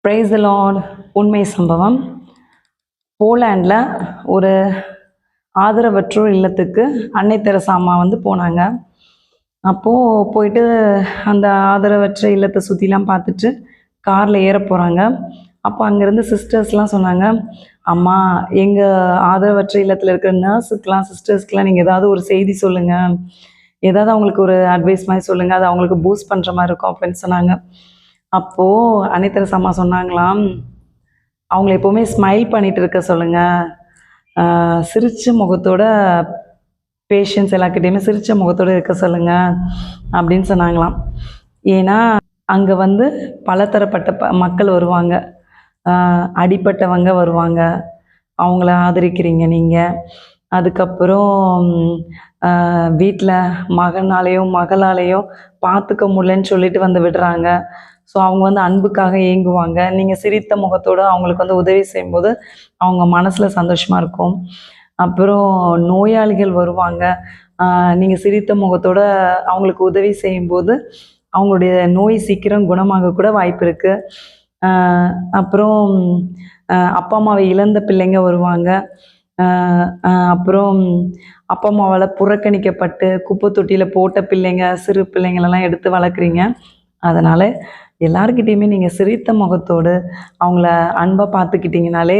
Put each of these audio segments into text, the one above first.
Praise the Lord. உண்மை சம்பவம். போலாண்டில் ஒரு ஆதரவற்றோர் இல்லத்துக்கு அன்னை தெரசா அம்மா போனாங்க. அப்போது போயிட்டு அந்த ஆதரவற்ற இல்லத்தை சுற்றிலாம் பார்த்துட்டு காரில் ஏற போகிறாங்க. அப்போ அங்கேருந்து சிஸ்டர்ஸ்லாம் சொன்னாங்க, அம்மா எங்கள் ஆதரவற்ற இல்லத்தில் இருக்கிற நர்ஸுக்கெலாம் சிஸ்டர்ஸ்க்கெலாம் நீங்கள் ஏதாவது ஒரு செய்தி சொல்லுங்கள், ஏதாவது அவங்களுக்கு ஒரு அட்வைஸ் மாதிரி சொல்லுங்கள், அது அவங்களுக்கு பூஸ்ட் பண்ணுற மாதிரி இருக்கும் அப்படின்னு சொன்னாங்க. அப்போது அன்னை தெரசா அம்மா சொன்னாங்களாம், அவங்கள எப்போவுமே ஸ்மைல் பண்ணிகிட்டு இருக்க சொல்லுங்கள், சிரித்த முகத்தோட பேஷண்ட்ஸ் எல்லாக்கிட்டேயுமே சிரித்த முகத்தோடு இருக்க சொல்லுங்கள் அப்படின்னு சொன்னாங்களாம். ஏன்னா அங்கே பலதரப்பட்ட மக்கள் வருவாங்க, அடிப்பட்டவங்க வருவாங்க, அவங்கள ஆதரிக்கிறீங்க நீங்கள். அதுக்கப்புறம் வீட்டில் மகனாலேயோ மகளாலேயோ பார்த்துக்க முடியலன்னு சொல்லிட்டு விடுறாங்க. ஸோ அவங்க அன்புக்காக ஏங்குவாங்க. நீங்கள் சிரித்த முகத்தோடு அவங்களுக்கு உதவி செய்யும்போது அவங்க மனசில் சந்தோஷமாக இருக்கும். அப்புறம் நோயாளிகள் வருவாங்க, நீங்கள் சிரித்த முகத்தோடு அவங்களுக்கு உதவி செய்யும்போது அவங்களுடைய நோய் சீக்கிரம் குணமாக கூட வாய்ப்பு இருக்குது. அப்புறம் அப்பா அம்மாவை இழந்த பிள்ளைங்க வருவாங்க. அப்புறம் அப்பா அம்மாவால் புறக்கணிக்கப்பட்டு குப்பை தொட்டியில் போட்ட பிள்ளைங்க, சிறு பிள்ளைங்களெல்லாம் எடுத்து வளர்க்குறீங்க. அதனால் எல்லாருக்கிட்டேயுமே நீங்கள் சிரித்த முகத்தோடு அவங்கள அன்பாக பார்த்துக்கிட்டிங்கனாலே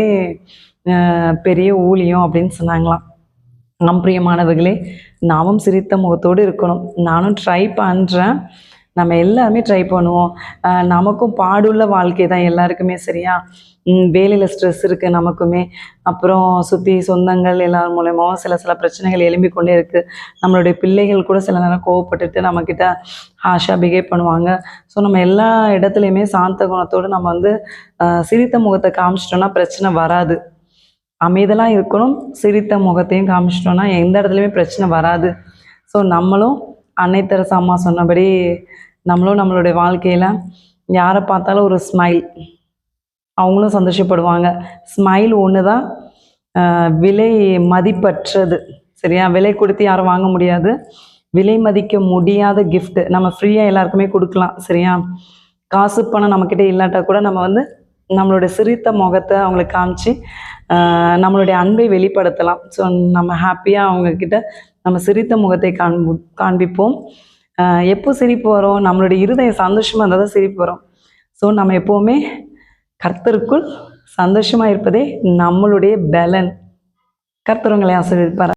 பெரிய ஊழியம் அப்படின்னு சொன்னாங்களாம். பிரியமானவர்களே, நாமும் சிரித்த முகத்தோடு இருக்கணும். நானும் ட்ரை பண்ணுறேன், நம்ம எல்லாருமே ட்ரை பண்ணுவோம். நமக்கும் பாடுள்ள வாழ்க்கை தான் எல்லாருக்குமே, சரியா? வேலையில் ஸ்ட்ரெஸ் இருக்குது நமக்குமே. அப்புறம் சுற்றி சொந்தங்கள் எல்லார் மூலமாகவும் சில பிரச்சனைகள் எழும்பிக் கொண்டே இருக்குது. நம்மளுடைய பிள்ளைகள் கூட சில நேரம் கோவப்பட்டுட்டு நம்மக்கிட்ட ஹாஷாக பிஹேவ் பண்ணுவாங்க. ஸோ நம்ம எல்லா இடத்துலையுமே சாந்த குணத்தோடு நம்ம சிரித்த முகத்தை காமிச்சிட்டோன்னா பிரச்சனை வராது. அமைதலாக இருக்கணும், சிரித்த முகத்தையும் காமிச்சிட்டோன்னா எந்த இடத்துலையுமே பிரச்சனை வராது. ஸோ நம்மளும் அன்னை தெரசா அம்மா சொன்னபடி நம்மளும் நம்மளுடைய வாழ்க்கையில் யாரை பார்த்தாலும் ஒரு ஸ்மைல், அவங்களும் சந்தோஷப்படுவாங்க. ஸ்மைல் ஒன்று தான் விலை மதிப்பற்றது, சரியா? விலை கொடுத்து யாரும் வாங்க முடியாது. விலை மதிக்க முடியாத கிஃப்ட்டு நம்ம ஃப்ரீயாக எல்லாருக்குமே கொடுக்கலாம், சரியா? காசு பணம் நம்மக்கிட்ட இல்லாட்டா கூட நம்ம நம்மளுடைய சிரித்த முகத்தை அவங்களுக்கு காமிச்சு நம்மளுடைய அன்பை வெளிப்படுத்தலாம். ஸோ நம்ம ஹாப்பியாக அவங்கக்கிட்ட நம்ம சிரித்த முகத்தை காண்பிப்போம். எப்போ சிரிப்பு வரும்? நம்மளுடைய இருதயம் சந்தோஷமாக இருந்தால் தான் சிரிப்பு வரும். ஸோ நம்ம எப்போவுமே கர்த்தருக்குள் சந்தோஷமாக இருப்பதே நம்மளுடைய பலன். கர்த்தர் உங்களை ஆசீர்வதிப்பார்.